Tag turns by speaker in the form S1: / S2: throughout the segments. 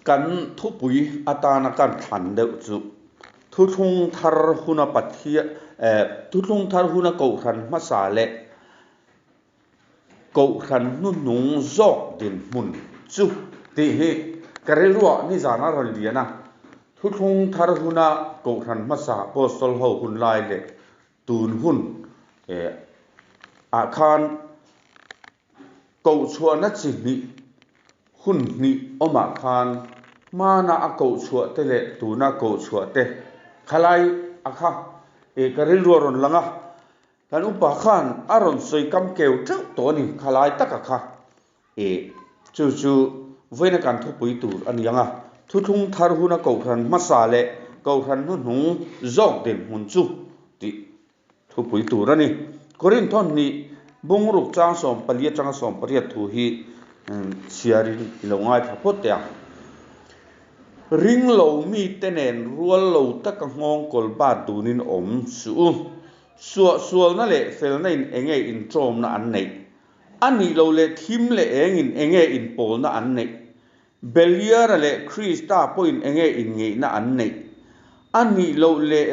S1: กันทุปุยอาตานากันทันเดจุทุทุงทารหุนปัทเทียทุทุงทารหุนเกาทันมาสาเลเกาทันนุนุงจอกดินมุนจุตีเฮกระเรัวนี่จานารัลเดียนะทุทุงทารหุนเกาทันมาสาโปสตอลเฮาหุนไลเลตูนหุนอาคารเกาชัวนัดสินิหุ่นนี่อมาคานมานาอเกาชัวเตเลตูนาเกาชัวเตขลายอาคากระเรัวรอนลังอ่ะกันอุปคานอารอนสวยกำเกวเจ้าตัวนี้ขลายตักค่ะจู่เวนกันทุปุยตูอันยังอ่ะทุทุงทารหุนเกาทันมาสาเลเกาทันนุนุงจอกเด่นหุ่นจู่ติทุปุยตูรันนี่กรินทอนนี่บุงรุกจ้างสมปลีจ้างสมปลีทูฮีเสียริลงง่ายพอพดเดียริงเหลามีเตนนรัวเหลาตะกังงงกลบาดดูนินอมสัวนั่นแหละเฟลนั่นเองอินโจมนั่นอันนี้อันนี้เราเลยทิมเลยเองอินโปลนั่นอันนี้เบลเลียร์เลยคริสตาพอยเองอินเงนั่นอันนี้อันนี้เราเลย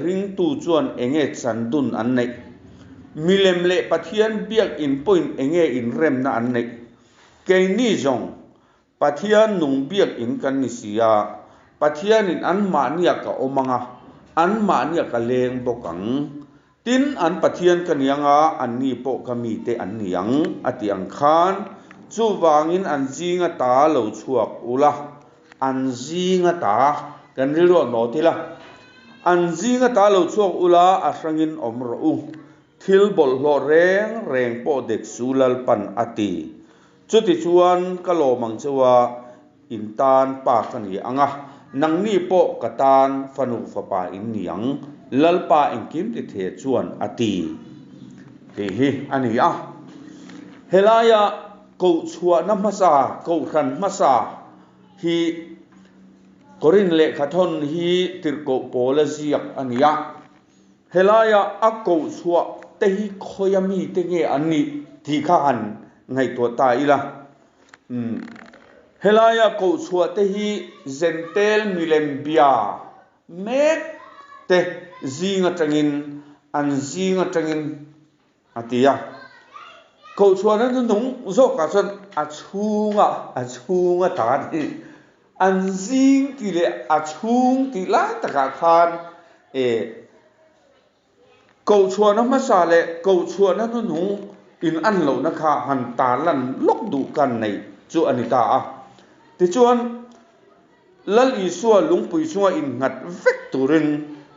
S1: ริงตูจวนเองสันดุนอันนี้มิเลมเล่ปัทยันเบียกอินพอยเองอินเรมนั่นอันนี้เกนี่จงปัทยันนุ่งเบียกอินกันนิสยาปัทยันอินอันมาเนียกอมังะอันมาเนียกเลงบกังตินอันปัทยันกันยังอันนี้ปกมีเตอันนี้ยังอติอังคารจูวางินอันจีงตาเหลาชวกอุละอันจีงตากันเรื่องโนติละอันจีงตาเหลาชวกอุละอัศงินอมรูทิลบอลโลแรงโปเด็กสุลลปันอติจุดที่ชวนกะโลมังเจวาอินตานปากันยังนังนี่โปกตานฟนุฟปาอินยังลัลปาอินกิมติเทชวนอติที่อันนี้เฮลายากูชัวนัมมาซากูรันมาซาฮีกรินเล็กขัดทนฮีติรโกโปเลเซียอันนี้เฮลายาอักกูชัวเตฮิคอยมีเตเงอันนี้ที่ข้าหันไงตัวตายละเฮลายากูชัวเตฮิเซนเตลมิเลมเบียเมกเตจีงจังินอันจีงจังินอติยากูชัวนั้นนุ่งโจกกันส่วนอาชูงตาดีอันจีงที่เลอาชูงที่ละตะกาคานกูชัวนั้นมาสาเลกูชัวนั้นนุ่งอินอันเหล่านะคะหันตาลันลกดูกันในจูอันนี้ตาที่ชวนลัลอีสัวลุงปุยชัวอินงัดเวกตูริน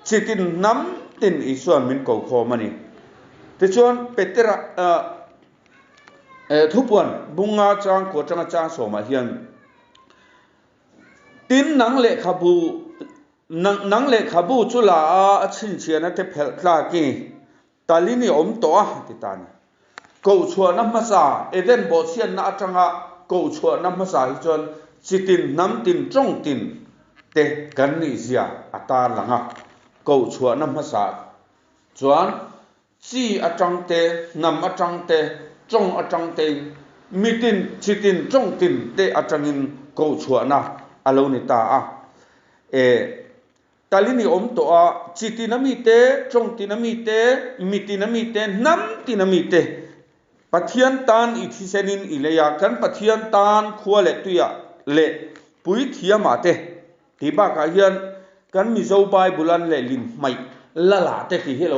S1: จิตินน้ำตินอีสัวมินกูขอมันนี่ที่ชวนเปเตระทุบวันบุงอาจางกวดจังจางสมาเฮียนตินนังเล็กขบูจุลาชินเชียนะเทเพลากีตาลินีอมตัวติตานีกูชัวน้ำมาซาเอเดนบอเซียนนาจังะกูชัวน้ำมาซาจนจิตินน้ำตินจงตินเตกันนิเซียอัตาหลังกูชัวน้ำมาซาจวนจีอาจังเตน้ำอาจังเตจงอาจังเตมิตินจิตินจงตินเตอาจังอินกูชัวนะอารมณ์ตาตาลินีอมตัวจิตินามิเตจงตินามิเตมิตินามิเตน้ำตินามิเตปัทยันตานอิทิเซนินอิเลยากันปัทยันตานขัวเล็ตุยาเละปุยเทียมาเตที่บ้ากายันกันมิโซบายบุลันเล่ลินไม่ละลาเตที่เฮโล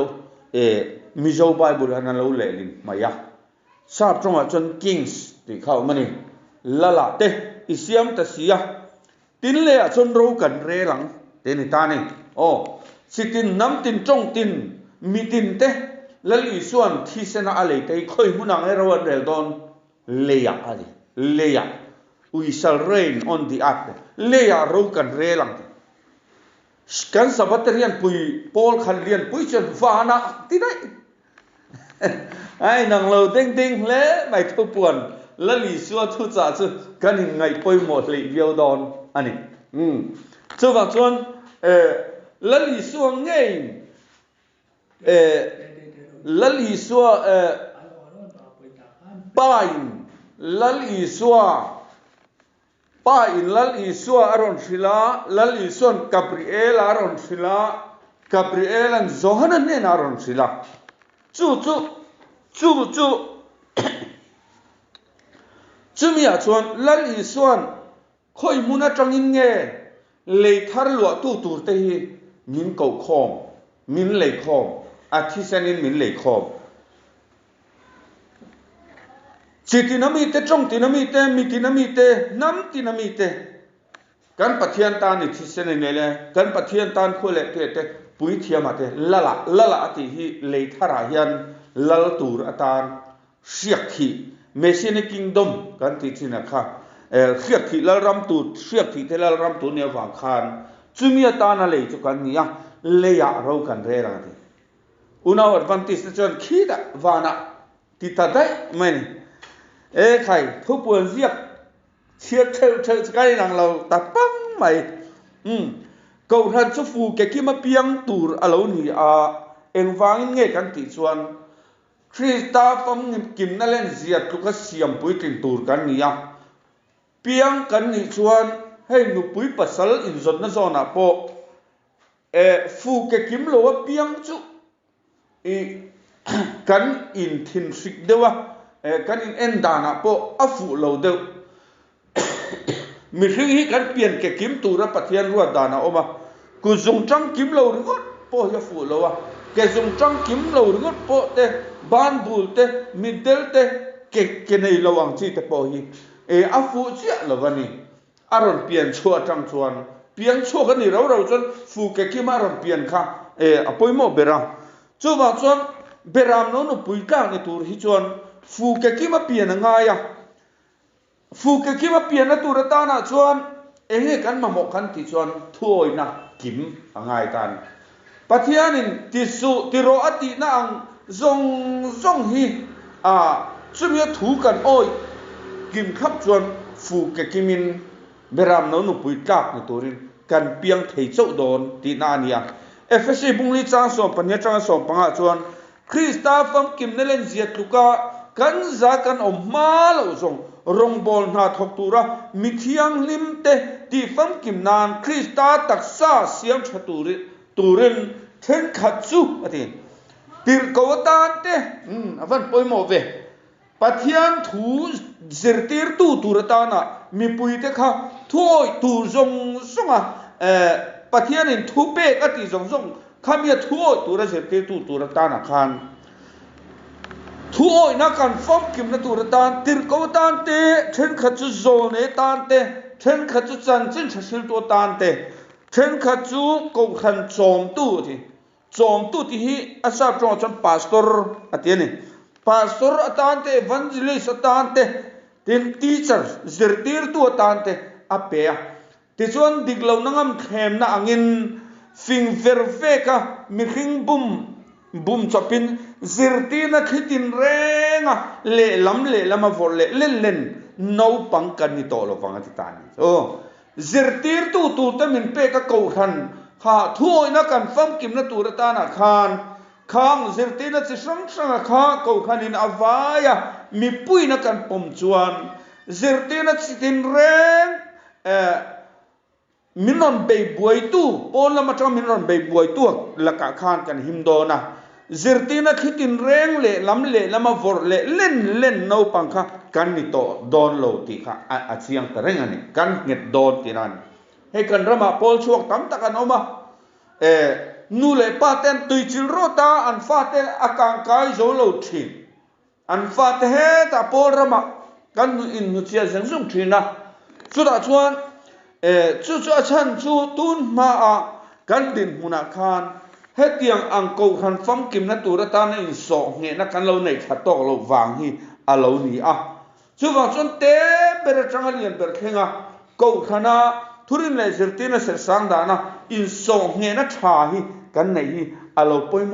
S1: มิโซบายบุลันนั่นเราเล่ลินไม่ยาทราบตรงว่าจนคิงส์ที่เข้ามานี่ละลาเตอิเซียมตัสยาตินเล่จนรู้กันเรหลังเตนิตานี่สิตินน้ำตินจงตินมีตินเตลัลอีส่วนที่เสนาอะไรแต่ค่อยมุนังให้เราเรียนตอนเลียอะไรเลีย we shall reign on the earth เลียรู้กันเรหลังกันสับเตเรียนปุยปอลขันเรียนปุยจนฟ้านะที่ไหนไอ้นางเราเด้งๆเละไม่ทุบปวนลัลอีส่วนทุจ่าจุกันยังไงปุยหมดเลยเดียวดอนอันนี้เจ้าว่าส่วนลัลอีส่วนไงลัลอีสัวปายลัลอีสัว ป้าอินลัลอีสัวอารอนศิลาลัลอีส่วนกับริเอลอารอนศิลากับริเอลันโซฮันเนนอารอนศิลาจู่มีอาชวนลัลอีส่วนค่อยมุนาจังอินเงเลยทารลัวตูเตฮีมินเกาคอมมินเลยคอมอาทิเซนินมินเลยคอมจิตินามีเตจงตินามีเตมีตินามีเตน้ำตินามีเตกันปะเทียนตานิทิเซนินเลยกันปะเทียนตานคุเลเตปุยเทียมาเตละละติฮีเลยทารายันละตูรอตานเสียกขีเมซินคิงดอมกันติจินะค่ะเสียกขีละรัมตูเสียกขีเทละรัมตูเนี่ยวางคานจุมีตานาเลยจุกันเนี่ยเลยอยากเรากันเรื่องนี้อุณาวัดวันที่สุดจนขีดวานะติดได้ไหมใครทุกปวนเรียกเชื่อใกล้หลังเราตัดปั้งใหม่กูทันจะฟูแกขี้มาเปียงตูร์อะไรนี่เอ็งฟังเงี้ยกันติดส่วนคริสตาฟังกินนั่นเล่นเสียทุกข์เสียมปุยตินตูร์กันนี่เปียงกันนี่ส่วนให้หนุปุยปัสสาวะอินทร์นั่นส่วนอ่ะพอฟูแกขี้มาโลว่าเปียงจุกันอินทินสิกเดียวกันอินเอ็นดานะพออัฟูโลเดียวมีสิ่งที่กันเปลี่ยนแกกิมตูระปะเทียนรัวดานะออกมากูจงจังกิมโลหรือก็พอจะฟูโลวะแกจงจังกิมโลหรือก็พอเตบ้านบูลเตมิดเดิลเตแกในระหว่างที่เตพอฮีอัฟูเจ้าละกันนี่อารมณ์เปลี่ยนชั่วจังชวนเปลี่ยนชั่วกันนี่เราจนฟูแกกิมอารมณ์เปลี่ยนค่ะอภัยโมเบรามจู่ว่าจนเบรามโน่นปุยก้างในตัวฮิจวนฟูแกกิมเปลี่ยนง่ายฟูกกิมาเปลี่ยนตัวตานะชวนกันมาหมกกันที่ชวนถ้วยนะกิมง่ายกันปัทยานินติโรอตินะอังซงฮีจุมีถูกันโอยกิมขับชวนฟูกกิมินเบรามโนนุปุยกักในตัวรินกันเปียงเทเจ้าโดนตีนานียเอฟซีบุงลิจางส่งปัญญาจางส่งปังอาชวนคริสตาฟังกิมเนเลนเซียตุกากันจากกันออกมาแล้วส่งรงบอลนาทกตูระมิเทียงลิมเตที่ฟังกิมนานคริสตาตักษาเสียงชตูรินเทนขัดซูอธิติรกวตานเตอวันปอยโมเวปัทยันทูซิรติรตูรตานะมีปุยเตค่ะถ้วยตูจงปัทยันินทูเปกอติจงข้ามีถ้วยตูระซิรติรตูรตานะคานทุกนักการฟังกิมนัตัวตานติรกวตานเตเช่นขัดจุโซเนตานเตเช่นขัดจุจันจินชัดตัวตานเตเช่นขัดจุกูขันโจมตู้ที่อาศัยตรงจนพาสตอร์อันนี้พาสตอร์ตานเตวันจิลิสตานเตทีมทีเชอร์ซิร์ติร์ตัวตานเตอเปียที่ส่วนดิกเหล่านั้นเข้มน่าอังฟิงเฟอร์เฟก้ามีหิงบุมจับปินซิร์ตีนักขิดินเร่งเล่ลำมาฟอลเล่นน้าปังกันนี่โตเราฟังที่ตานี่ซิร์ตีร์ตัวแต่มินเปก็กูขันทั่วนักการฟังกิมนัตัวตานะข้างซิร์ตีนักสิ่งข้ากูขันอินอวายมีปุยนักการปมจวนซิร์ตีนักขิดินเร่งมินอนเบย์บวยตู้โอนละมาจ้ามินอนเบย์บวยตู้ละกะข้านกันหิมโดนะซิร์ตีนักขิดินเร่งเล่ลำมาฟอร์เล่นน้าปังค่ะกันนี่โตโดนโลติค่ะอาเซียงแต่เร่งอันนี้กันเงียดโดนที่นั่นให้กันระมาโพลช่วงตั้มตะกันออกมานูเลป้าเต้นตุยจิลโรตาอันฟาเตอาการกายโจโลทินอันฟาเตเฮตาโพลระมากันอินนุเชียเซนซุงทินนะสุดาชวนจู่ฉันจู่ตุนมากันดินมุนักขานเฮตียงอังกูขันฟังกิมนัตัวตาในอินโซเงนักกันเราในขัดตอกเราวางฮีเรานี่จู่ว่าจนเตะเบรจังเลียนเบรเข่งกูขันทุรินเลยสิที่นั่นเสสังดานะอินโซเงนักชาฮีกันในฮีเราปอยโม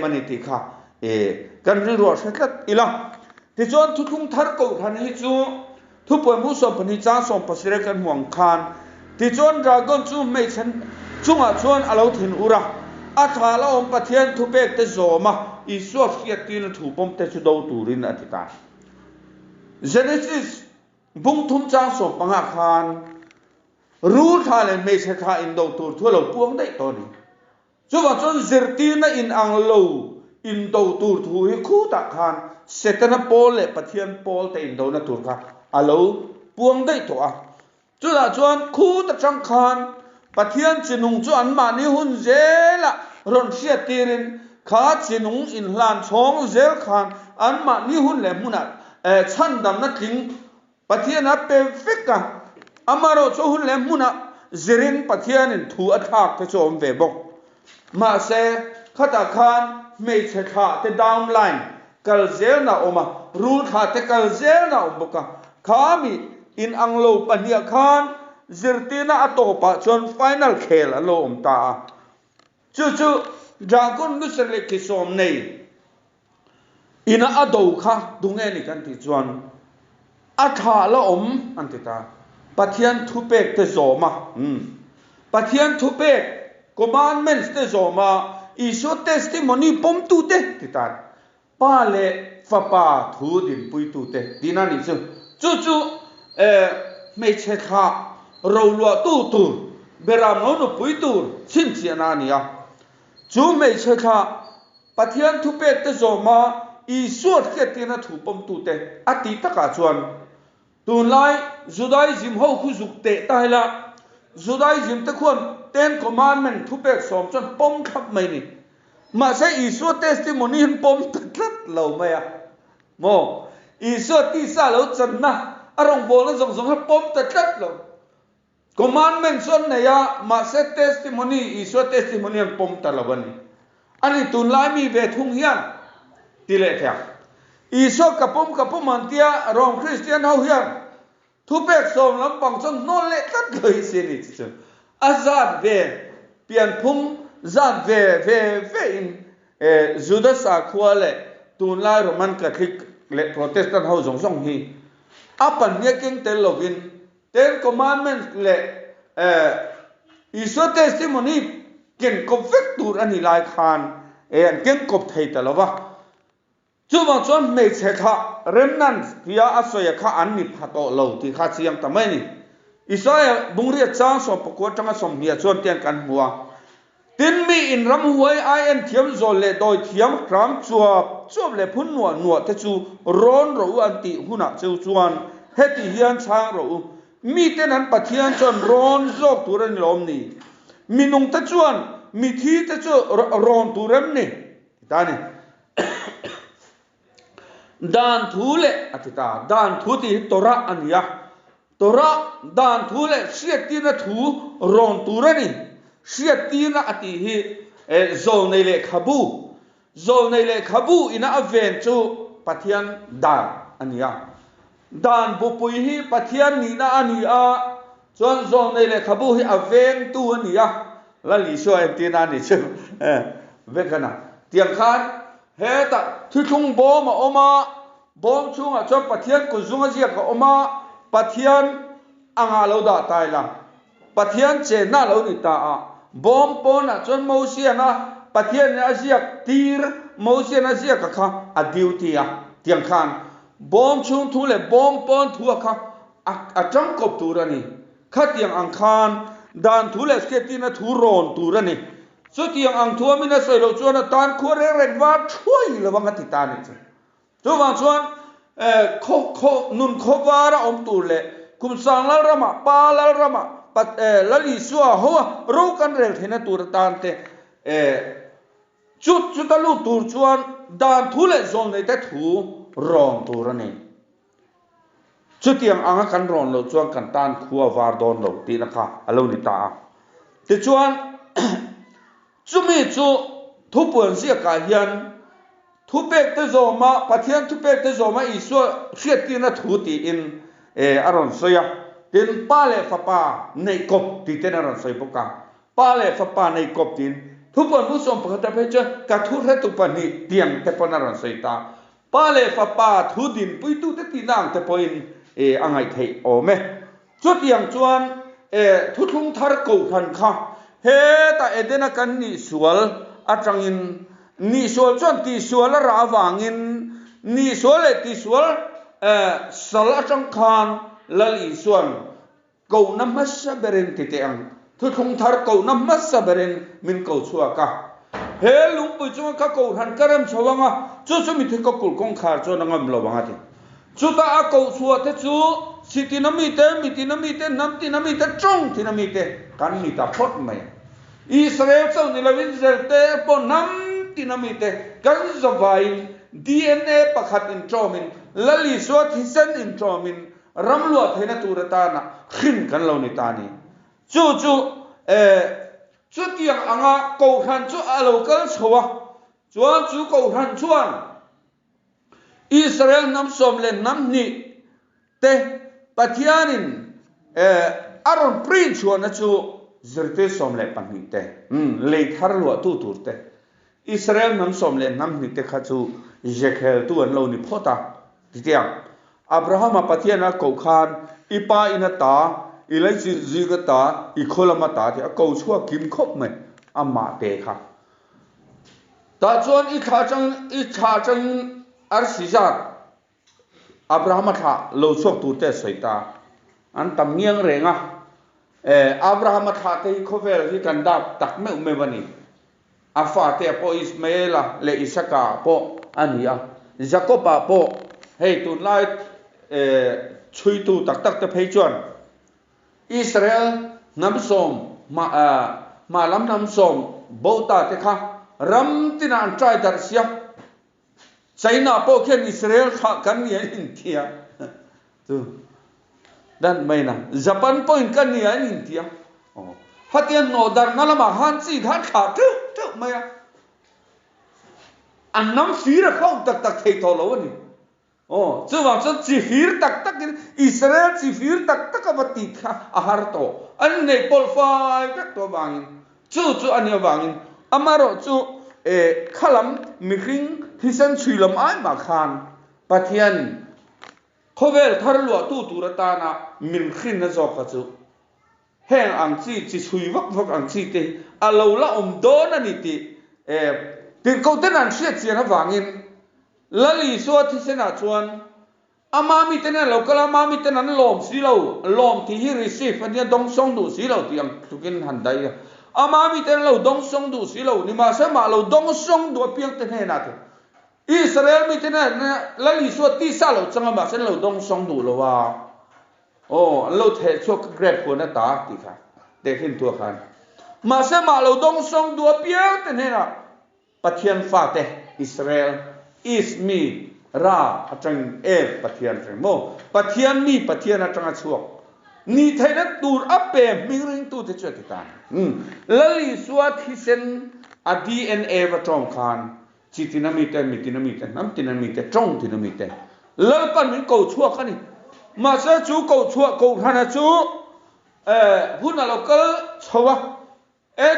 S1: มันนี่ติค่ะกันเรื่องสักอีละที่จวนทุกทุงทาร์กูขันฮีจู่ทุกปอยมุสลิมปนิจาส่งภาษีกันห่วงคานที่จวนรากันจู่ไม่ฉันจู่จวนเราถิ่นอุระอาทาลาอมปะเทียนทุเปกเตโซมาอิสวฟเกียตินถูปมเตจุดาวตูรินอธิตา Genesis บุงทุมจางสมปังอาคารรู้ท่าเลยไม่ใช่ข้าอินโดตัวทั่วเราปวงได้ตอนนี้จนว่าจนเซอร์ตีน่ะอินอังโลอินโดตัวทั่วคู่ตะคานเสตนะโปลเลยปะเทียนโปลแต่อินโดนะตัวค่ะอัลโลปวงได้ตัวจนว่าจนคู่ตะจังคานปะเทียนจินุงจวนมานี่หุ่นเจละรอนเสียตีรินขาจินุงอินหลานช่องเจลคานอันมานี่หุ่นเลยมุนัดชั้นดำนักลิงปะเทียนนับเป็นฟิกกะอามาโรโซหุ่นเลยมุนัดเจริญปะเทียนินถูอัฐากไปโจมเวบกมาเซขัดคานไม่ใช่ขาแต่ดาวน์ไลน์กัลเซลน่ะออกมารูลขาแต่กัลเซลน่ะออกบกขามีอินอังโลปัญญาคานเจรตีน่ะอัตโตปะจนไฟนอลเคลอโลอมตาจู่ๆจากคนนุสเลกิสอมเนยอินาอโดค่ะดุงเอนิกันที่จวนอัฐาละอมอันติตาปะเทียนทุเปกเตโซมาปะเทียนทุเปกcommandmentsเตโซมาอิโซเตสติโมนีปมตูเตติตาปาเลฟะปาทูดินปุยตูเตดินานิจู่ไม่ใช่ค่ะเราลัวตูเบรามโนนุปุยตูชินเสียนานีอ่ะจู่ไม่ใช่ค่ะปะเทียนทุเปกเตโซมาอิโซเกตินาทูปมตูเตอติตะกาจวนตูนไลจูดาอิซึมเฮาคุจุกเตตายละจูดาอิซึมตะควรเต็นคอมมานด์เมนต์ทุเปกสมจนปมขับไม่นี่มาใช้อิโซเทสติโมนีปมตัดเราไหมอ่ะโมอิโซที่ซาเราจันนะอารมณ์โบนส่งให้ปมตัดเราคอมมานด์เมนต์ส่วนไหนอ่ะมาใช้เทสติโมนีอิโซเทสติโมนีปมตัดเราวันนี้อันนี้ตูนไลมีเวทุงเฮียนที่เล็กแค่อิโซกับปมมันเตียรองคริสเตียนเฮาเฮียนทุเปกสมลำปังจนโนเล็ตัดเลยสิริจิอาซาดเวเปลี่ยนพุ่งซาดเวอินจูดาสาคัวเล่ตูนไลโรมันคาทอลิกเล่โปรเตสแตนต์เฮาส่งฮีอาปันเนียกิงเตลโลวินเตนคอมมานด์เมนต์เล่อิโซเทสติโมนีเก่งกบเฟกตูรันนี่ไลคานเก่งกบไทยตลอดวะจู่ว่าจนไม่ใช่ค่ะเรมนันพิยาอัศวยค่ะอันนี้พัดโตเราที่ข้าเสียงทำไมนี่อิสราเอลบุงเรียกจ้างสอบประกวดจังหวัดสมเฮียชวนเตียนกันหัวตินมีอินรำหวยเทียมโซเลโดยเทียมครามจวบเลยพุ่นหนวดที่จูร้อนรู้อันติหุ่นจูจวนเฮติเฮียนช้างรู้มีเท่านั้นปะเทียนจนร้อนโจกตัวนี้ลมนี่มีนุ่งที่จวนมีที่ที่จูร้อนตัวเรมนี่ตานี่ดานทูเลอธิตาดานทูที่ตระอันยาตระดานทูเลเสียตีนทูรอนตูเรนี่เสียตีนอธิฮิโซนในเลขบูอินาอเวนจูปะเทียนดานอันยาดานบุปุยฮิปะเทียนนีนาอันยาจนโซนในเลขบูฮิอเวนตูอันยาละลิชัวเอ็นตีนานี่จูเวกันนะเตียงคานเฮตัดที่ทุ่งบอมออกมาบอมช่วงจนปะเทียนกุซุงเจียกออกมาปะเทียนอ่างเราด่าตายละปะเทียนเจน่าเราดิตาบอมปนจนมูเซียนะปะเทียนอาเซียตีร์มูเซียนอาเซียกค่ะอดิวตีอะเตียงคานบอมช่วงทุเลบอมปนทัวค่ะจังกบตูระนี่ข้าเตียงอังคารดานทุเลสเกตินะทุรอนตูระนี่สุดที่ยังอังทัวมินาใส่เราชวนตานคัวเร่งว่าช่วยระวังติดตานี่จ้าว่าชวนนุนขบาระอมตูเลคุมสังลระมาปาลระมาปัดละลิสัวหัวรู้กันเร็วที่นั่นตูรตานเตจุดตะลุตูชวนดานทุเลซอนในแต่ถูรองตูระนี่สุดที่ยังอังกันรอนเราชวนกันตานคัววาร์ดอนเราตีนะคะอารมณ์นิตาแต่ชวนจุมีจุทุบวนเสียกายันทุบเปกเตโซมาปะเทียนทุบเปกเตโซมาอิสัวเสียตีนะทุตีอินอารอนเสียตินปาเลฟปาในกบตีเตนอารอนเสียปกาปาเลฟปาในกบตินทุบวนผู้สมปกติเพจกะทุเรตุปนิเตียงเตปนารอนเสียตาปาเลฟปาทุดินปุยตุเตตินางเตปอินอังไงเทโอเมจุดยังจวนทุทุงทาร์กูพันค่ะเฮแต่เอเดนักันนิสวลอาจังอินนิสวลจนติสวลระวังอินนิสวลติสวลสละจังคาน lali suan ko namas berin titeang thu thong thar ko namas berin min ko chuaka he lungpui chunga ka ko han karam chawanga chu chu mi thiko kul kong khar cho nangam lowanga ti chu ta a ko chua te chu sitinami te mitinami te namtinami te trong tinami te kan mi ta phot mai Israel sau ni lawin zel te po nam tinami te kan zawai DNA pakhat in tromin lali suat hisen in tromin ramlua thaina turata na khin kan lo ni tani chu chu tiang anga ko han chu alo kal chowa chuan chu ko han chuan Israel nam som le nam ni te pathianin aron prin chuan na chu zirte som le panni te le thar lo tu turte Israel nam som le nam ni te kha chu jekhel tu an lo ni phota tiang Abraham pathiana ko khan ipa inata ilai zigata ikholamata ti ko chua kim khop me ama te kha ta chuan i tha chang ar sijat Abraham tha lo chok tu te soita an tam ngiang renga Abraham tha te khovel hi kan dap tak me bani afa te po Ismaila le Isaka po ania Jacoba po hei tun lai chui tu tak te phei chuan Israel nam som ma lam nam som bota te kha ram tina an trai dar sia China po khen Israel kha kan ni in thia tu dan mai na Japan po in kan ni in thia hatian no dar nalama han chi than kha tu mai an nam fira khau tak thei to lo ni chu wang chu chi fir tak Israel chi fir tak avati kha ahar to an nei pol fai tak to bangin chu an ya bangin amaro chu khalam mihring hisan chuilam ai ma khan pathian khovel tharlua tu turata na min khin na zo kha chu heng ang chi chui vak ang chi te alo la do na ni ti tin ko ten an hriat chian awangin lali so thi sena chuan amami ten lo kala mami ten an lom si lo lom thi hi receive an ya dong song du si lo tiang tukin handai amami ten lo dong song du si lo ni ma sa ma lo dong song du piang ten he na te Israel mi ten lali so ti sa lo changa ma sen lo dong song du lo wa lo the chok grab ko na ta ti kha de hin tu khan ma sa ma lo dong song du piang ten he na pathian fa te Israel is me ra atang pathian mo pathian mi pathian atang chuak ni thaina tur ape mingring tu te chati tan lali suat hisen a DNA va tong khan chitinami te mitinami te namtinami te trong tinami te lal pan min ko chuak khani ma sa chu ko chuak ko khana chu huna lokal chowa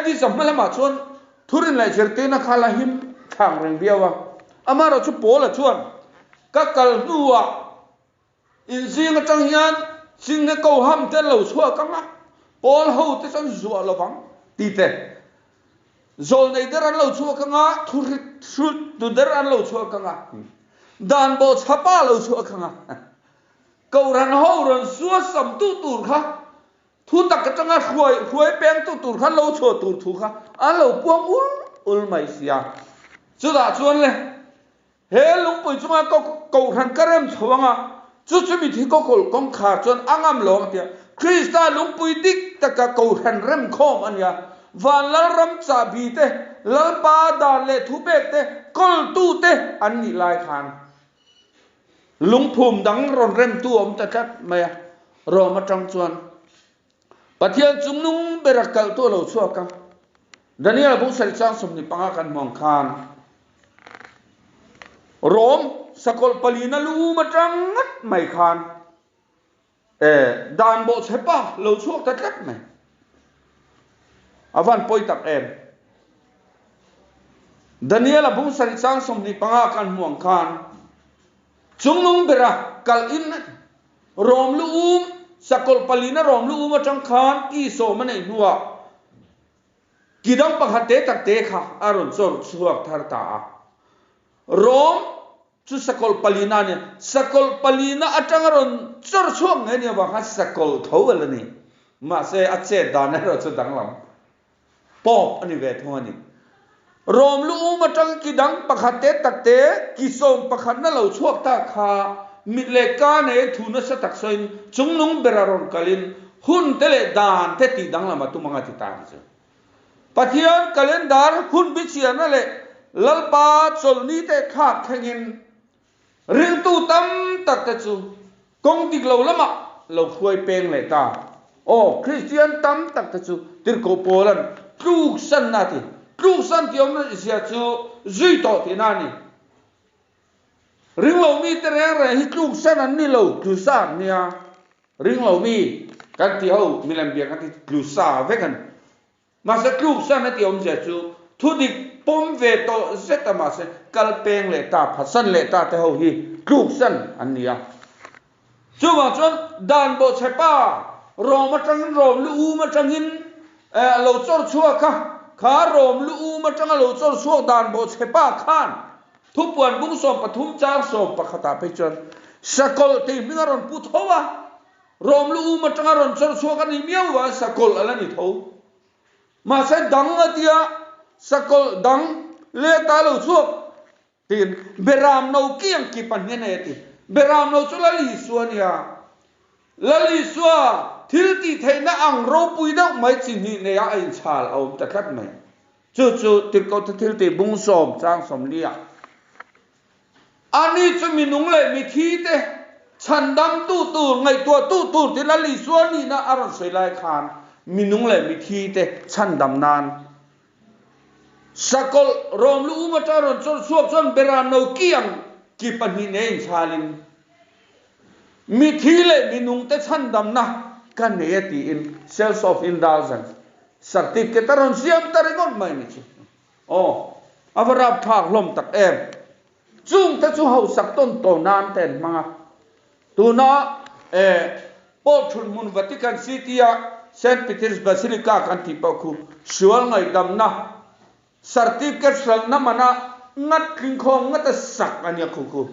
S1: di zamala ma chon thurin lai cherte na khala him thang reng biawa amaro chu pola chuan ka kal nuwa in zinga tang hian sing ko ham te lo chua kanga pol ho te san zuwa lawang ti te zol nei der an lo chua kanga thut tu der an lo chua kanga dan bo chapa lo chua kanga ko ran ho ran suwa sam tu tur kha thu tak ka tanga huai peng tu tur kha lo chua tur thu kha an lo puang ul mai sia chu da chuan le he lungpui chunga ko ran karem chawanga chu mi thi ko kol kong kha chon angam lo tia Krista lungpui dik taka ko ran rem khom ania van la ram cha bi te lal pa da le thu bek te kol tu te an ni lai khan lungphum dang ron rem tu om ta chat maya ro ma tang chuan pathian chungnung berakal to lo chuaka Daniel bu sal chang som ni panga kan mong khan Rom sakol palina lu matrangat mai khan dan bo chepa lo chuak ta tat mai avan poi tak Daniel bu sal chang som ni panga kan mong khan chungnung bera kal in Rom lu sakol palina Rom lu matang khan ki so manai nuwa kidang pakhate tak te kha aron chor chuak thar ta Rom chu sakol palina ne sakol palina atangaron chor chuang ne ba kha sakol thowal ni ma se ache dan ro chu danglam pop ani ve thoni rom lu ma tang ki dang pakhate takte ki som pakhat na lo chuak ta kha mitle ka ne thuna sa taksoin chungnung beraron kalin hun tele dan te ti danglam tu manga ti ta je pathian calendar hun bichiana le lalpa cholni te kha khengin ring tu tam tak ta chu kong dik lo lama lo khoi peng le ta o christian tam tak ta chu tir ko polan tluk san na ti tluk san ti om na sia chu zui to ti na ni ring lo mi te re hi tluk san an ni lo tu sa nia ring lo mi kan ti ho milam bia kan ti tu sa ve kan ma sa tluk san na ti om sia chu thu dik pom ve to zeta ma se kal peng le ta phasan le ta te ho hi tluk san an nia chu ma chon dan bo chepa rom ma tang rom lu u ma tangin lo chor chua kha rom lu u ma tang lo chor chua dan bo chepa khan thu puan bung som pathum chang som pakhata pe chon sakol ti mingaron pu thowa rom lu u ma tang ron chor chua kan ni miaw wa sakol ala ni tho ma sa dang atia sakol dang le ta lo chuak tin beram no kiang ki pan ne ti beram no chu la li suania la li sua thil ti theina ang ro pui dang mai chin ni ne ya ai chal au ta khat mai chu tir ko thil ti bung som chang som lia ani chu minung le mi thi te chandam tu ngai tu ti la li sua ni na aron sei lai khan minung le mi thi te chandam nan sakol rom lu ma taron chor suak chon beran no kiang ki pan ni ne chalin mi thile minung te chandam na kan ne ti in self of indulgence certificate taron siam tarigon mai ni chi avarap thak lom tak em chung ta chu hau sak ton to nan ten manga tuna pol thun mun Vatican City a St Peter's Basilica kan ti pa khu sual ngai dam na certificate sang na mana ngat king khong ngat sak ania khu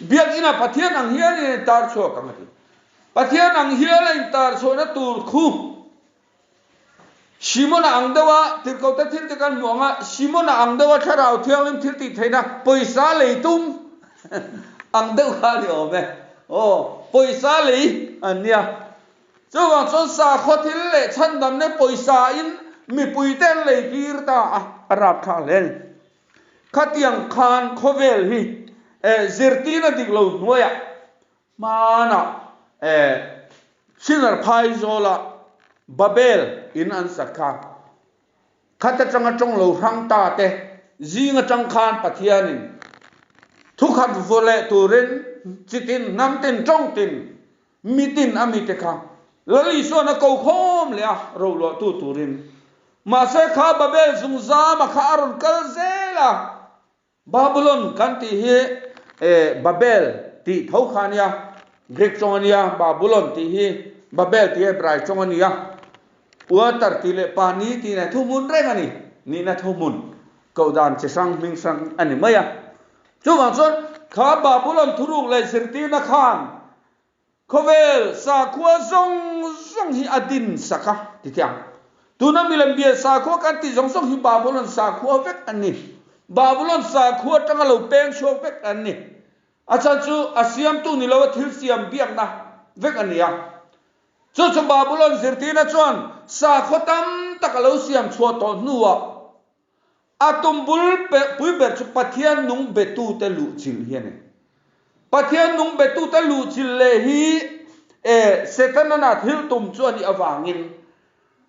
S1: biak ina pathian ang hian ni tar cho ka mati pathian ang hian in tar so na tur khu simona angdawa tirko ta thil te kan muanga simona angdawa tharau thiang thil ti thaina paisa leitum angdawa ni ome paisa lei ania chuwang chon sa khothil le chandam ne paisa in mi puiten le kir ta arab tha len khatiang khan khovel hi zirtina diklo noya mana sinar phai zola babel in an sakha khata changa chong lo rang ta te zinga chang khan pathianin thukhat vole turin chitin namten chongtin mitin amite kha lali so na ko khom le ro lo turin ma se kha babel zungza ma kha aron kalzela babylon kanti he babel ti thau khania greek chongania babylon ti hi babel ti hebrai chongania uatar ti le pani ti na thumun rengani ni na thumun kaudan che sang ming sang ani maya chuwang chon kha babylon thuruk le sirti na khan khovel sa khwa zong hi adin saka ti tiang tuna milam bia sa khwa kan ti zong hi babylon sa khwa vek ani babylon sa khwa tangalo peng shok vek ani acha chu asiam tu ni lo thil siam biak na vek ania chu babylon zirtina chon sa khotam takalo siam chho to nuwa atumbul pe puiber chu pathian nung betu te lu chil hian pathian nung betu te lu chil le hi setanana thil tum chu ani awangin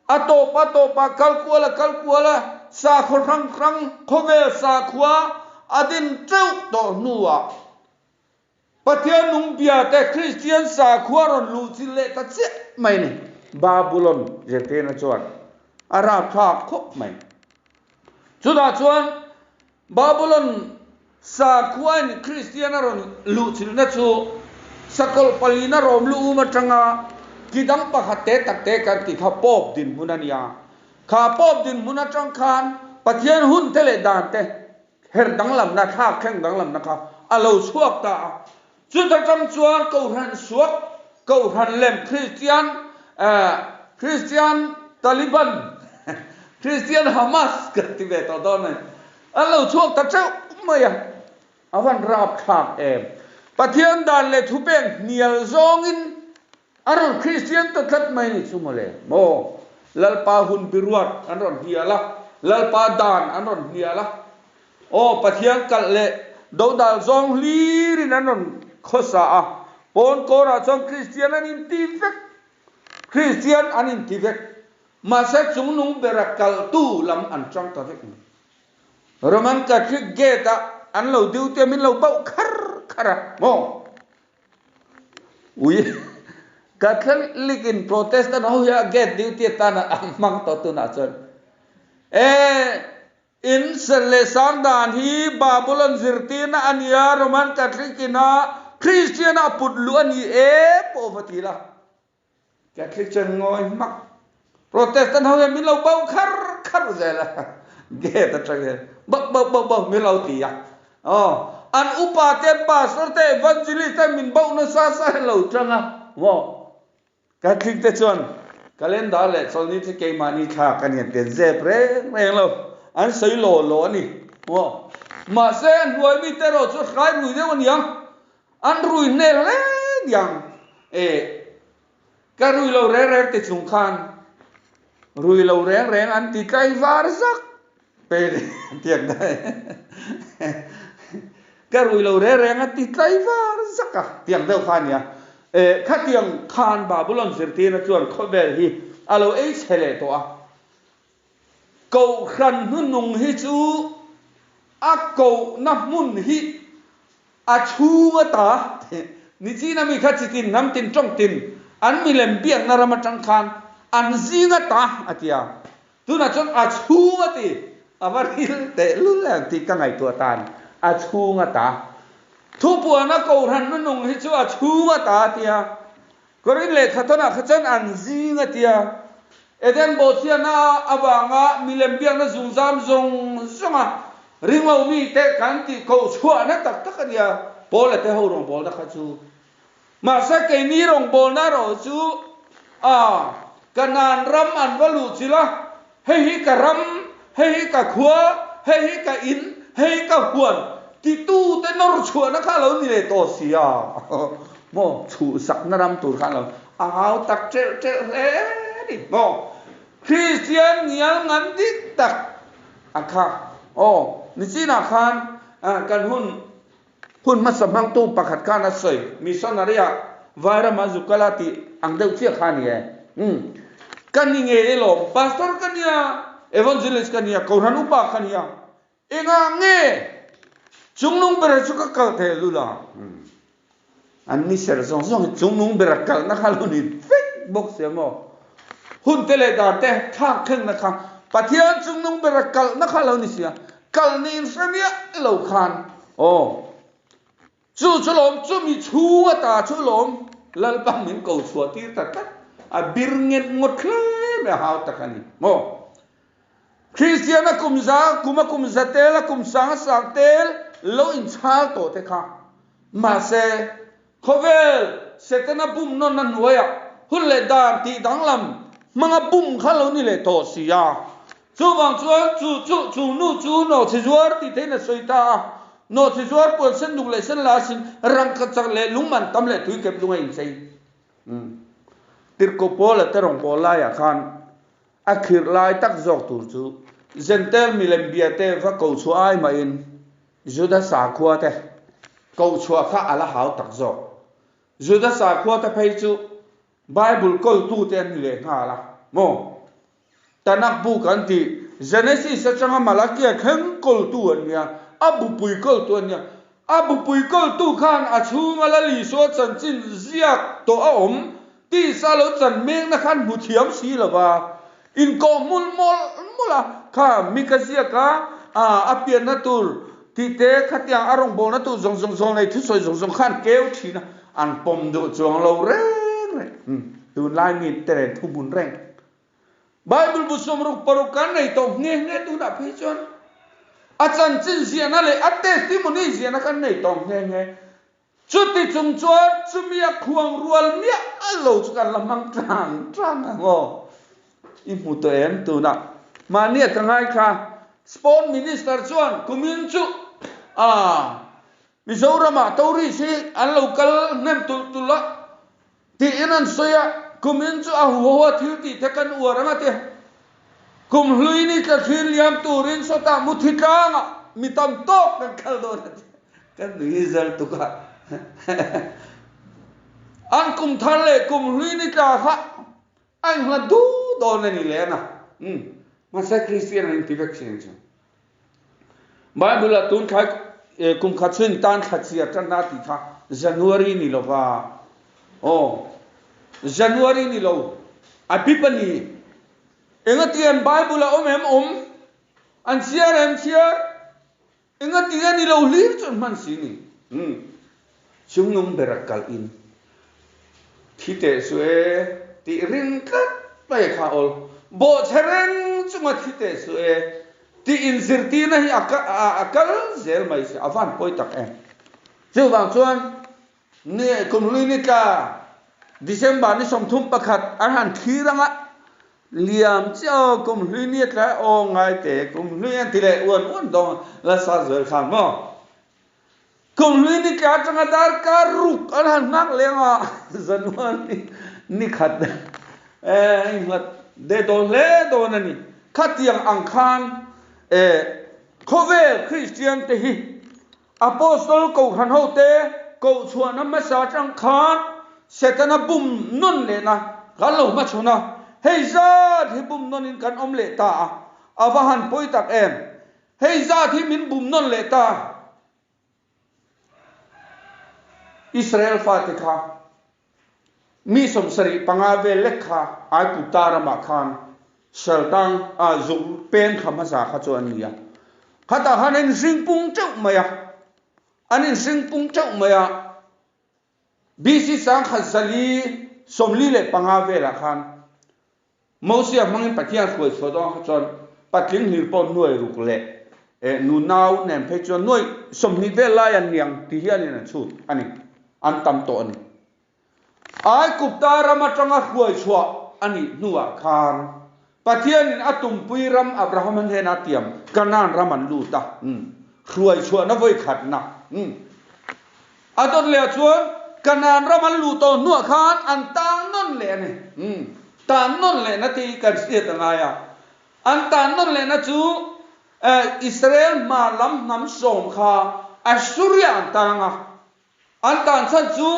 S1: atopa kalkuala sa khorang khove sa khwa adin treu to nuwa pathian nung bia te christian sa khwa ron lu chil le ta che mai ni babylon jetena chuan arab tha khop mai chuda chuan babylon sa khwa ni christian ron lu chil na chu sakol palina rom lu ma tanga kidang pakhate takte kan ti kha pop din hunania kha pop din hunatang khan pathian hun tele dan te her danglam na kha kheng danglam na kha อะโลชวกตาจุดจำจวนกูทันสวกกูทันเล่มคริสเตียนตาลิบันคริสเตียนฮามาสกติเวตตอนนั้นอะโลชวกตาเจ้าไม่ยังอาวันราบขากปะเทียนดานเลทุเปงเนียลซองอินอารคริสเตียนตะทัดไม่นี่ซุมเลโมลัลปาหุนปิรวดอันรอนเฮียละลัลปาดานอันรอนเฮียละโอปะเทียนกัลเลดาวดาลซองลีรินันรอนขอสาปอนโกราซองคริสเตียนอันอินติเฟกคริสเตียนอันอินติเฟกมาเซจุงนุงเบรักกัลตูลำอันจังตะเฟกโรมันคาทริกเกตาอันเราดิวเตมินเราเบาคาร์โมอุ้ยคาทลิกอินโปรเตสต์นั้นเขาอยากเกตดิวเตตานะมังตตุนาจนอินเซเลสันดานฮีบาบูลอนซิรตีนะอันยาโรมันคาทลิกินะคริสเตียนปุดล้วนอีโปฟติละคาทลิกจังงอยมักโปรเตสต์นั้นเขาอยากมินเราเบาคาร์เซละเกตจังเลยบ่มินเราตีอ่ะอันอุปาเทปาสเตอวันจิลิสมินบ่นซาเราจังอ่ะว่าคาทลิกเตชวนกาเลนดาร์เลสอนนี่ที่เกมานี่ท่ากันเนี่ยเป็นเจ็บเร่งเราอันใส่โลนี่ว่ามาเส้นรวยมีแต่เราจะขายรวยได้วันยังอันรวยเนรยังก็รวยเราแรงแต่สงครามรวยเราแรงอันที่ใครวาร์ซักเป็นเทียงได้ก็รวยเราแรงอันที่ใครวาร์ซักอะเทียงเดียวกันเนี่ยข้าเทียงคานบาบูลอนสิรตีนะจวนเขาเบลฮีอาโลเอชเฮเลตัวกูขันหุ่นนงฮิจูอากูนับมุนฮิอาชูวตานี่จีน่ามีข้าจิตินน้ำตินจ้องตินอันมีเลมเบียงนารมาจังคานอันจีงตาอาทิยาตัวนั้นจนอาชูวติอาบาริลเตลุแลงที่กังไงตัวตานอาชูวตาทุบวันนักกูขันหุ่นนงฮิจูอาชูวตาทิยาก็ริเลขัดตัวนักขัดจันอันจีงทิยาเดินบทเสียนะอาบังะมีเลมเบียงนะซุงซามซุงอ่ะริงเรามีเตะกันที่เขาชัวนะตักกันเนี่ยบอลเตะเขาลงบอลนะข้าจูมาสักแค่นี้ลงบอลนะเราจูกันนานรำอันวลุจิละเฮ้ยกะรำเฮ้ยกะขวาเฮ้ยกะอินเฮ้ยกะขวนที่ตู้เตะนรชัวนะข้าเรานี่เลยตัวเสียโม่ชูสักนรำตัวข้าเราเอาตักเจนี่โม่คริสเตียนยังงั้นดิตักอาคานี่สินะคันกันหุ่นมาสมังตู้ประคัดการนัสอยมิชชันนารีวายรามาจุกลาติอังเดวเชียคันเนี่ยกันนี่เงี้ยลมพาสตอร์กันเนี่ยเอวานเจลิสกันเนี่ยกอรันุปากันเนี่ยเองอ่ะเงี้ยจุงนุ่งเบรชุกกัลเทลุล่ะอันนี้เสร็จส่งจุงนุ่งเบรกัลนักฮัลโหลนี่ฟิกบอกเสียมั้งหุ่นเตเลดาเตะข้างขึ้นนะครับปะเทียนจุงนุ่งเบรกัลนักฮัลโหลนี่เสียกัลนี่เสียเหล่าคันจู่ลมจู่มีชัวตาจู่ลมลัลปังมินกูชัวที่ตัดบิร์เงินงดเคลื่อนไม่หาตะกันนี่โมคริสเตียนกุมซากุมซาเตลกุมสังเตลโลอินชาโตเตค่ะมาเซโคเวลเซตนาบุมนนนันวะหุ่นเลดานตีดังลำมังบุมข้าเรานี่เลยโตเสียจู่บางจู่นู่จู่โนที่จวดที่เทนสวยตาโนที่จวดปวดเส้นดุเลยเส้นลาสินรังกัจจังเลยลุงมันตำเลยถุยเก็บลุงเองใช่ติดกบเลยแต่รองปอลายคันอักขิรลายตักจอกตูจู่เซนเตลมิเลมเบียเตฟ้ากูชัวไอมาอินจุดสาขวดเตกูชัวข้าอะไรหาวตักจอกจุดสาขวดเตไปจู่ไบเบิลก็ตู้เต็มเลยฮะล่ะโมแต่นักบุกันที่เจเนซิสจังมาลักเกียแข็งก็ตู้เนี่ยอับปุยก็ตู้เนี่ยอับปุยก็ตู้ขันอาชูมาละลิสวดจันจินเสียกตัวที่ซาโลจันเมงนะขันบุเทียมสีละว่าอินก็มุลละข้ามิกาเสียกะอาเปียนนัตุลที่เตะขัดยังอารมณ์โบนัตุลจงในทุสอยจงขันเกลทีนะอันปมดูจงเราเร่งดูลายมีแต่ทุบุนแรงไบเบิลบุษมรุกปรุกันในตรงเงี้ยดูนะพี่จวน อาจารย์จินเสียนั่นเลยอัตเตติมุนีเสียนั่นกันในตองแห่จุดที่จงจวดจุมีควงรัวเมียอัลโลจุกันละมังตรังงออิมุตเอ็นตัวน่ะมาเนี่ยทั้งไงค่ะสปอนมินิสเตอร์ชวนคุมินจุมิโซรามาตอริสิอัลโลกัลเนมตุละที่นั่นสอยคุมินจุหัวทิลติเทกันอวรังเตคุมลุยนี่จะทิลยามตูรินสตามุทิกางมิตัมโตกันคัลโดนกันริซัลตุกะอันคุมทะเลคุมลุยนี่จะฮะอันละดูโดนนี่เลยนะมาใช้คริสเตียนอินทิเวกชันจ้ะบาบิลตุนขายคุมขัดสินตันขัดเสียจันนาติค่ะจันวารีนี่โลว่าจันวารีนี่โลอภิปนีเองที่อันไบเบิลอันเชียร์เองที่อันนี่โลลีร์จนมันสินี่ชุมนุมเบรักกัลอินที่เตสเวที่ริงกัดไปข้าอลโบเชเรงจุมาที่เตสเวที่อินสิร์ตีนะฮีอักลเซลไม่ใช่อวันปอยตักเจ้าบางส่วนเนี่ยคุณลุยนี่กาดิเซมบาร์นี่สมทุมประคัดอาหารขี้รังอะเลี้ยมเจ้าคุณลุยนี่กาโอ้ไงแต่คุณลุยนี่ที่เล่อ้วนดองละซาเซลขันมั้งคุณลุยนี่กาจังดาร์การุกอาหารนักเลี้ยงอ่ะจันวันนี่ขัดเดโดนเล่โดนนี่ขัดยังอังคารโคเวคริสเตียนเตหิอโปสโตลกูหันโฮเตกูชวนน้ำมาสาจังคานเสตนาบุมนุ่นเลยนะกันเรามาชนะเฮซาที่บุมนุ่นกันอมเลตาอาบหันปุยตักเฮซาที่มินบุมนุ่นเลตาอิสราเอลฟาติกามีสมสริปังอาเวเล็กค่ะอากุตารามาคานเชลตังจุเป็นคำภาษาข้าจวนนี้ข้าตาหันสิงปุงเจ้ามาอันนี้สิงปุงเจ้ามาบีซีสังขัดสลีสมลีเล็ปังอาเวละคันมอสีมังปัจจัยสวยสดองข้าจวนปัจจิงหิรปนหน่วยรุกเล่นูนาวเนี่ยเพจวนหน่วยสมนิเวลายันยังที่เฮียนี่นะชุดอันนี้อันตำโตอันนี้ไอ้กุบตารามาจังหวยชัวอันนี้นัวคานปะเทียนอัตุมปุยรำอับราฮัมเฮนาเตียมกันนานรามันลูตาช่วยชัวนับไว้ขัดนะอัตอนเลี้ยชวนกันนานรามันลูตนัวคานอันตานนั่นเลยนี่ตานนั่นเลยนะที่กันเสียตั้งไงอันตานนั่นเลยนะจูอิสราเอลมาล้ำน้ำส่งข้าอัสสุริยันต่างอันตานสันจู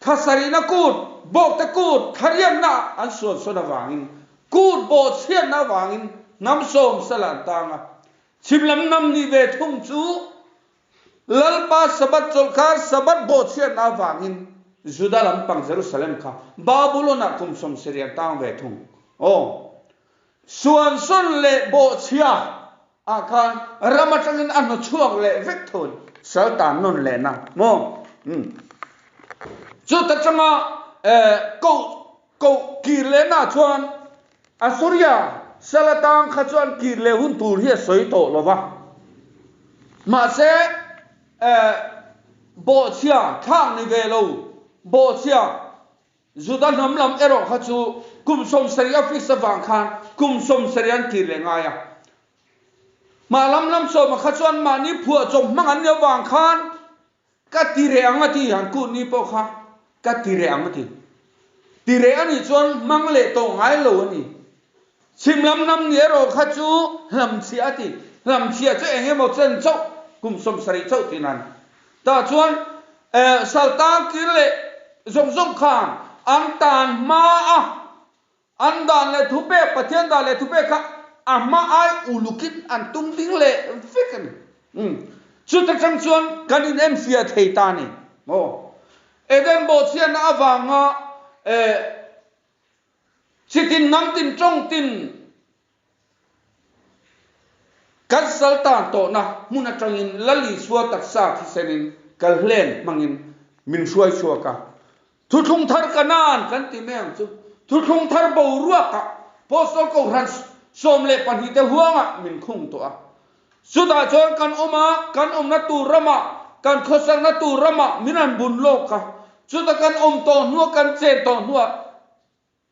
S1: ข้าสรีนักกูดบอกตะกูดทารียนนะอันส่วนส่วนวางินกูดบอกเสียนะวางินน้ำส้มสลัดต่างชิมลำน้ำนิเวศทุ่งจูลลปาสบัดจลคาร์สบัดบอกเสียนะวางินจุดาลำปังเยรูซาเล็มค่ะบาบิโลนักคุมสมเสียต่างเวทุ่งส่วนส่วนเล่บอกเสียอาการรามาจังอินอันนั้นช่วงเล่เวกทุนเสตานนนเล่นะโมจุดที่จังกูกีเลน่าชวนอัสสุริยาสลัดตังขจวนกีเลหุ่นตูเรียสวยโตหรอวะมาเสโบเชียข้างนิเวโลโบเชียจุดนั้นลำเอโรขจูกุมสมสริยฟิสวังคานกุมสมสริยันกีเลงายมาลำโซมาขจวนมานี่ผัวจมมังอันเดียววังคานกัดตีเรียงมาที่หันกูนี่ปะค่ะกัดตีเรียงมาที่ตีเรียงนี่จวนมังเล่ตรงไงโลนี่ชิมลำน้ำเนียโรขจูลำเสียที่ลำเสียจะเองหมดเส้นเจ้ากุมสมสริเจ้าที่นั่นแต่จวนสัลตานกิเลจงขานอันตานมาอันดานเลทุเปปะเทียนดานเลทุเปค่ะมาไออุลุกินอันตุงดิ้งเล่ฟิกันจุดที่จังชวนกันอินเสียเทตานี่เดินโบเชียนอาวังชิตินนังตินจงตินกัสสัลตานโตนะมุนจังอินลลีสวตักษาที่เซนินกัลเลนมังอินมินช่วยชัวกะทุกทาร์กันนานกันติแมงจุทุกทาร์บรัวกะโพสต์ก็รันสมเลปันหิตหัวงะมินคงตัว สุดาจวนกันอมากันนัตูรมะกันขสังนัตูรมะมินันบุญโลกค่ะสุดากันโตนัวกันเจโตนัว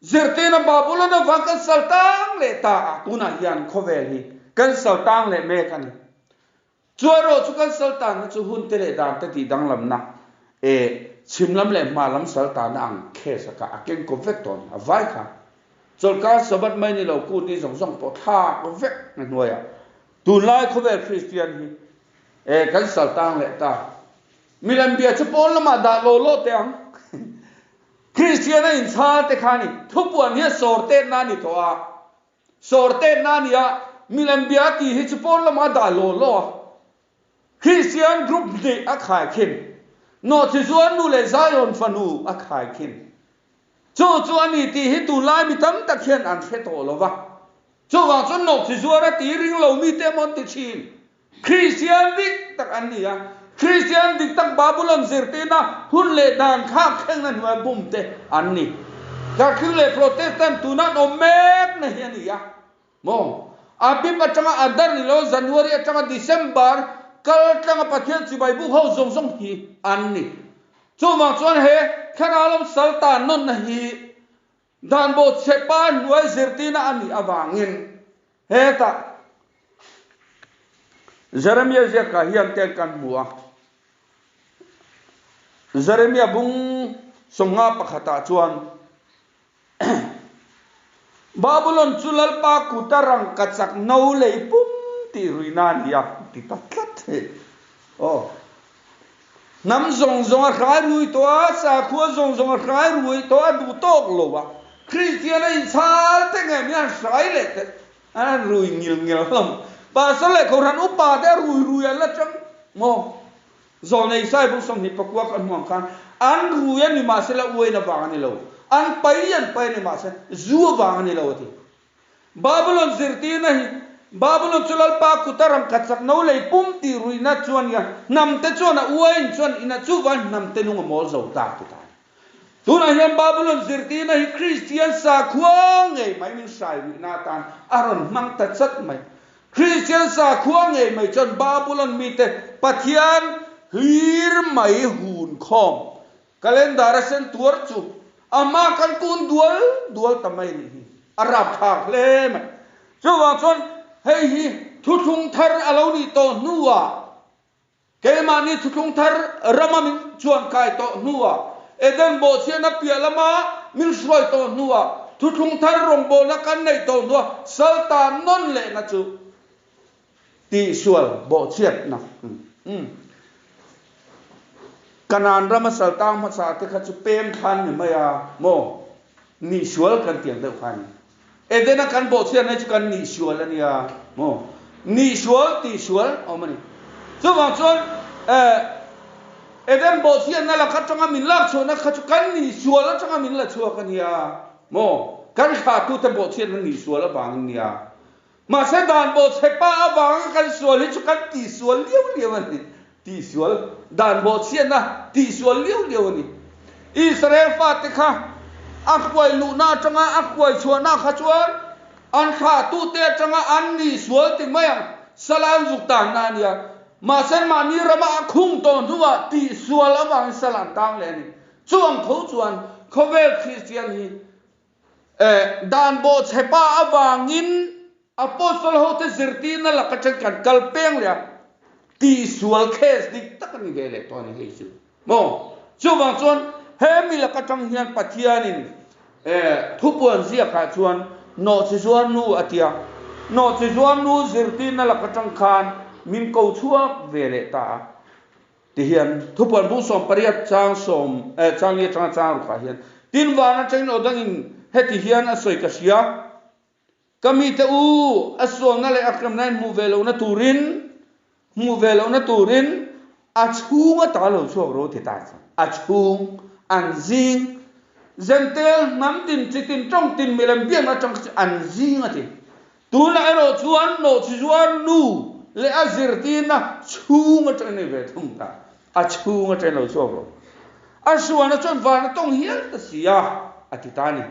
S1: เจเตนะบาบุลนะวังกันสัลตังเลตาตุนายันขเวลีกันสัลตังเลเมกันจวโรจุกันสัลตังจุหุนเตเลดานตติดังลำนะชิมลำเลมาลำสัลตันอังเคสกะอาเกนโกเวกตอนอวัยค่ะจนการสบัดไม่นี่เรากูนี่ส่งปทาโกเวกนั่นด้วยอ่ะตูไลขเวคริสเตียนฮีกันสัลตังเลตามิลันเบียจะปนละมาดาโลโลเตียงคริสเตียนอินชาเตคานีทุกวันนี้สอร์เตนานี่ตัวสอร์เตนานี่อะมิลันเบียที่ฮิจะปนละมาดาโลโลคริสเตียนกรุ๊ปนี้อักขายขินโนติจวนนูเลซายอนฟันูอักขายขินจวนนี้ที่ฮิตูไลมีตั้มตะเคียนอันเฟโตโลวะว่าจนโนติจวนที่ริงเรามีเตมอนติชินคริสเตียนดิตักอันนี้อะคริสเตียนดิตักบาบุลอนเซร์เตนะหุ่นเลดานข้าแข่งนั้นว่าบุ้มเตอันนี้ก็คือเลโปรเตสแตนต์ตุนันโอเมกนะเฮียนี่อะโมอาบิปัจจังอัดดาร์นี่โลจันวารีจังดิเซมเบอร์กัลจังปัจจัยสิบายบุเขาส่งฮีอันนี้จู่มาจวนเฮแค่เราสัลตานนนนะฮีดานโบเชปานไว้เซร์เตนะอันนี้อวังเงินเฮตาเจเรมียาเจคาฮิอันเตนกันบัวเจเรมียาบุงสงาปะขตาจวนบาบิลอนจุลปากุตารังกัจจักนาเลปุมติรุยนานียาติตัดลัดโอ้น้ำจงขายรุยตัวสาขัวจงขายรุยตัวดูโตกโลวะคริสเตียนอินชาเตงเงมีอันสายเล็ดอันรุยงิลลำภาษาเล็กเขารันอุปาเดรุยอะไรจังโมโซนในสายบุษงหิปกัวกันห่วงกันอันรุยนี่มาเสละอวยนะบางนี่เราอันไปยันไปนี่มาเสจูบางนี่เราที่บาบิลอนเซร์ตีนะฮีบาบิลอนจุลปากุตารัมกัดสักนาเลยปุ่มตีรุยนัดชวนกันนำเตชวนอวยชวนอินัดจูบันนำเตนุ่งมอลเจ้าตาที่ตายตัวนั้นยังบาบิลอนเซร์ตีนะฮีคริสเตียนสักวงไงไม่มีสายวินาตานอารอนมังตัดสักไหมคริสเตียนสักวงไงไม่จนบาบิลอนมีแต่ปฏิญาณฮีร์ไม่หุ่นคอมกาเลนดาร์เซนตัวจูอามากันกุนดัวทำไมนี่อารับขากเล่ไหมช่วงจนเฮ้ยทุกทาร์อาลูนี่โตนัวเกมานี่ทุกทาร์รามามินชวนกายโตนัวเอเดนโบเชียนับเปียละมามินสวยโตนัวทุกทาร์รงโบนักันในโตนัวสัลตานนนเล่นะจูตีสวลโบเชียนะขณะนั้นมาสัลตังมาสาธิตจุเปมคันนี่ไม่อะโมนิชวลกันเตียงเดียวกันเอเดนักันบอกเสียนะจุกันนิชวลนี่อะโมนิชวลตีชวลเอามานี่ส่วนส่วนเอเดนบอกเสียนั่นแหละขัดจังมินลักชวนนะขัดจุกันนิชวลแล้วจังมินลักชวนกันนี่อะโมกันขาดทุกแต่บอกเสียนั่นนิชวลบางนี่อะมาเสดานบอกเสป้าบางกันชวลที่จุกันตีชวลเลี้ยวมันนี่ตีสวลดานบอเชียนนะตีสวลเลี้ยวนี่อิสราเอลฟาติค่ะอักไว้ลูน่าจังอักไว้ชวนน่าขจวนอันขาตูเตจังอันนี้สวลติไม่ยังสลามจุกต่างนานี่มาเส้นมานี่ระมาคุ้งตอนที่ว่าตีสวลบางสลามต่างเลยนี่ช่วงเขาชวนเขาเวลคริสเตียนนี่ดานบอเชป้าบางอินอโปสโตลโฮเตซิร์ตีนั่นแหละก็จะกันกัลเปียงเลยตีสวลเคสดิตักนี่เกล็ดตัวนี้เฮ้ยโมช่วงส่วนเฮมิละก็จังเฮียนปัจจัยนี่ทุกวันเสียขาดส่วนโนสิส่วนนู้อาทิยาโนสิส่วนนู้สิรตินั่นละก็จังคานมินกูชัวเวเลตาที่เฮียนทุกวันผู้สมปริยัติจางสมจางเลี้ยจางรุขเฮียนดินวานะจังโนดังอินเฮติเฮียนอสวยกษียก็มีแต่อสวงนั่นเลยอักขระนั้นมูเวลนะตูรินมูเวลนะตูรินอาชูงตาลช่วงโรติตาอาชูงอันซิงเซนเตลน้ำตินจิตินจ้องตินเมลัมเบียนมาจังอันซิงอ่ะทีตัวนั้นเราชวนโนชวนนูเลอาซิรตินะชูงจังนี่เวทุงตาอาชูงจังเราช่วงโรอาชวนนะชวนวานต้องเฮียตเสียอธิตานี่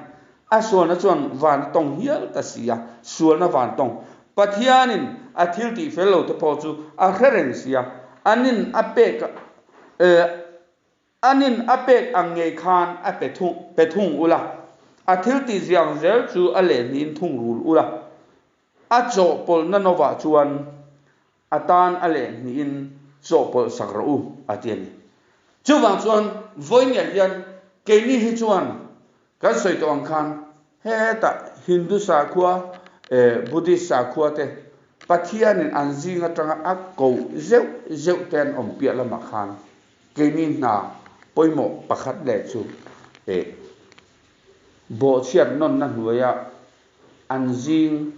S1: อาชวนนะชวนวานต้องเฮียตเสียชวนนะวานต้อง pathianin athil ti fellow te po chu a referencia anin apek angei khan a pethung ula athil ti ziang zel chu ale nin thung rul ula a cho pol na nova chuan atan ale ni in cho pol sakru atian chu wang chuan voinia hian ke ni hi chuan kan soi to ang khan he ta hindu sa khua buddhist sa khua te pathianin anjinga tanga a ko zeu ten om pia lama khan ke ni na poimo pakhat le chu bo chiat non na hnuaya anjing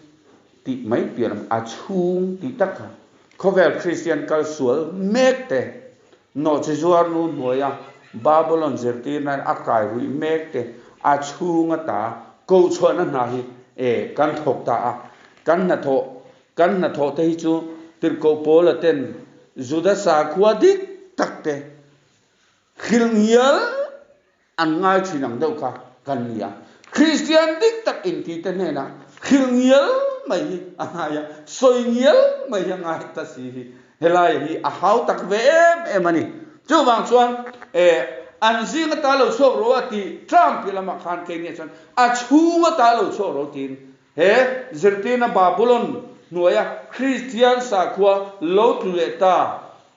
S1: ti mai piam a chung ti takha khovel christian kal sual mek te no chizuar nu hnuaya babylon zerti na akai ru mek te a chunga ta ko chona na hi kan thok ta kan na tho te hi chu tir ko pol ten juda sa khua dik takte khilngial an ngai chinang deu kha kan nia christian dik tak in ti te ne na khilngial mai aya soingial mai ngai ta si helai hi a hau tak ve emani chu wang chuan an zinga ta lo so ro ati trump lama khan ke ni chuan a chunga ta lo so ro tin he zertina babylon nuaya christian sa khua lo tu le ta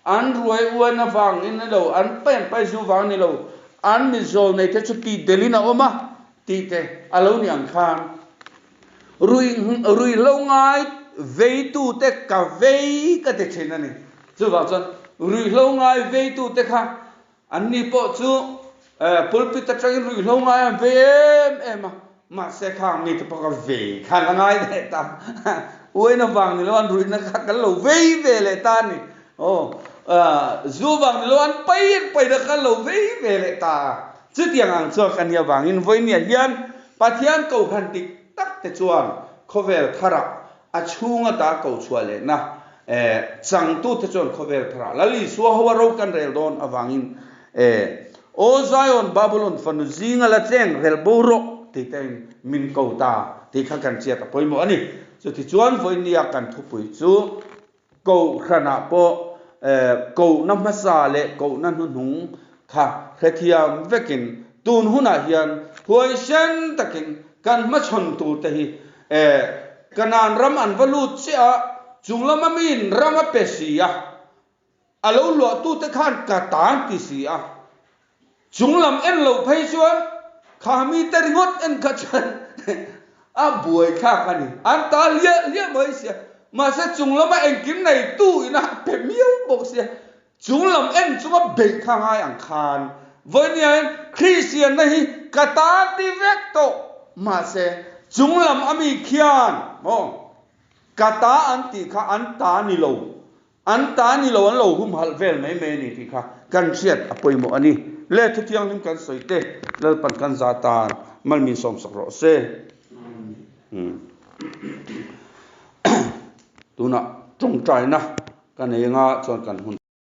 S1: an ruai uana wang in lo an pen pai zu wang ni lo an mi zol nei te chu ti delina oma ti te alo ni ang khan rui lo ngai vei tu te ka vei ka te chena ni chu wa chuan rui lo ngai vei tu te kha an ni po chu pulpit ta chang rui lo ngai em ma se khang ni te pa ka vei khan ngai de ta uena wang ni lo an rui na kha ka lo vei ve le ta ni zu wang lo an pai da ka lo vei ve le ta chu tiang ang chuak kan ya wang in voinia hian pathian ko han tik tak te chuan khovel thara a chunga ta ko chuale na chang tu te chuan khovel thara lali suwa hawa ro kan rel don awangin o zion babylon fanu zinga la cheng rel boro ti ten min ko ta ti kha kan chia ta poimo ani chu ti chuan voinia kan thupui chu ko khana po ko namasa le ko nan hunung kha khethiam vekin tun huna hian huai sen takin kan ma chon tu te hi kanan ram an valu chia junglama min rama pesia alo lo tu te khan ka tan ti sia junglam en lo phai chuan khami teringot en ka chan a buai kha kani an ta lia mai sia ma se junglama en kim nei tu ina pe miu bok sia junglam en chunga be kha ngai ang khan voinia christian na hi kata ti vek to ma se junglam ami khian kata anti kha anta ni lo an lo hum hal vel mai me ni ti kha kan chiat apoimo ani le thu tiang nim kan soite le pan kan za tan mal min som sak ro se tuna trong trai na kan nga chon kan hun